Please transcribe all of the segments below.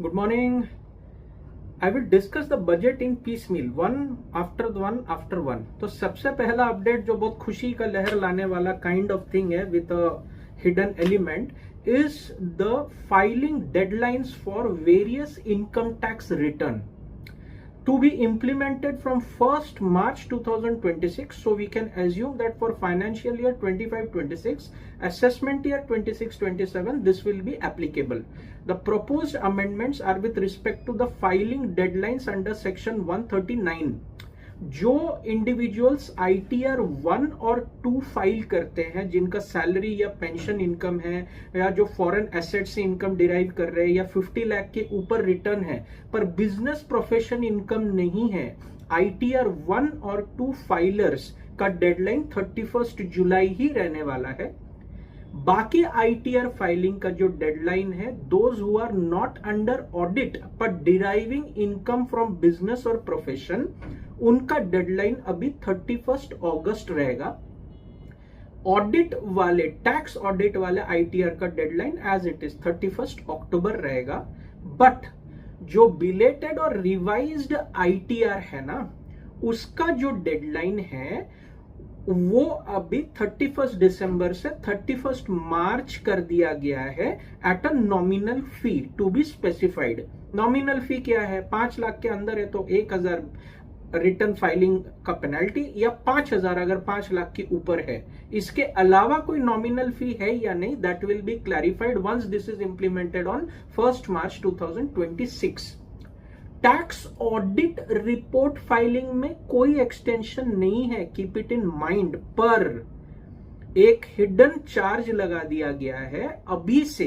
Good morning. I will discuss the budget in piecemeal, one after one. तो सबसे पहला update जो बहुत खुशी का लहर लाने वाला काइंड ऑफ थिंग है with a hidden element is the filing deadlines for various income tax return to be implemented from 1st March 2026. So we can assume that for financial year 25-26, assessment year 26-27, this will be applicable. The proposed amendments are with respect to the filing deadlines under section 139. जो individuals ITR 1 और 2 file करते हैं, जिनका salary या pension income है या जो foreign asset से इनकम डिराइव कर रहे हैं या 50 लाख के ऊपर रिटर्न है पर बिजनेस प्रोफेशन इनकम नहीं है, ITR 1 और 2 फाइलर्स का डेडलाइन 31 जुलाई ही रहने वाला है। बाकी ITR फाइलिंग का जो डेडलाइन है, those who are not under audit but deriving income from business और प्रोफेशन, उनका डेडलाइन अभी 31 अगस्त रहेगा। ऑडिट वाले, टैक्स ऑडिट वाले ITR का डेडलाइन एज इट इज 31 अक्टूबर रहेगा। बट जो बिलेटेड और रिवाइज्ड ITR है ना, उसका जो डेडलाइन है वो अभी 31 दिसंबर से 31 मार्च कर दिया गया है at a nominal fee to be specified. Nominal fee क्या है? 5 लाख के अंदर है तो 1000 रिटर्न फाइलिंग का पेनल्टी, या 5000 अगर 5 लाख के ऊपर है। इसके अलावा कोई नॉमिनल फी है या नहीं, that will be clarified once this is implemented on 1 March 2026। Tax audit report filing में कोई एक्सटेंशन नहीं है, कीप इट इन माइंड। पर एक हिडन चार्ज लगा दिया गया है अभी से।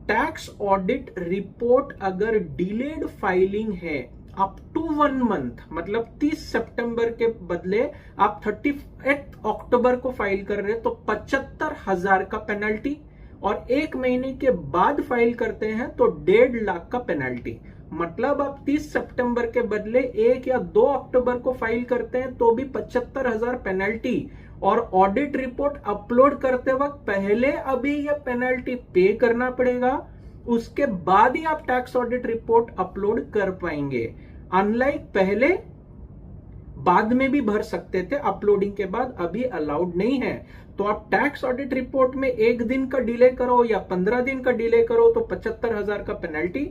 टैक्स ऑडिट रिपोर्ट अगर डिलेड फाइलिंग है अप टू 1 मंथ, मतलब 30 सितंबर के बदले आप 31 अक्टूबर को फाइल कर रहे हैं तो 75,000 का पेनल्टी, और 1 महीने के बाद फाइल करते हैं तो 1.5 लाख का पेनल्टी। मतलब आप 30 सितंबर के बदले 1 या 2 अक्टूबर को फाइल करते हैं तो भी 75,000 पेनल्टी, और ऑडिट रिपोर्ट अपलोड करते वक्त पहले अभी यह पेनल्टी पे करना पड़ेगा, उसके बाद ही आप टैक्स ऑडिट रिपोर्ट अपलोड कर पाएंगे। अनलाइक पहले बाद में भी भर सकते थे, अपलोडिंग के बाद अभी अलाउड नहीं है। तो आप टैक्स ऑडिट रिपोर्ट में 1 दिन का डिले करो या 15 दिन का डिले करो तो 75,000 का पेनल्टी,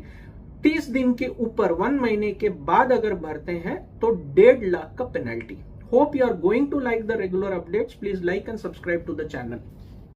30 दिन के ऊपर 1 महीने के बाद अगर भरते हैं तो 1.5 लाख का penalty. Hope you are going to like the regular updates. Please like and subscribe to the channel.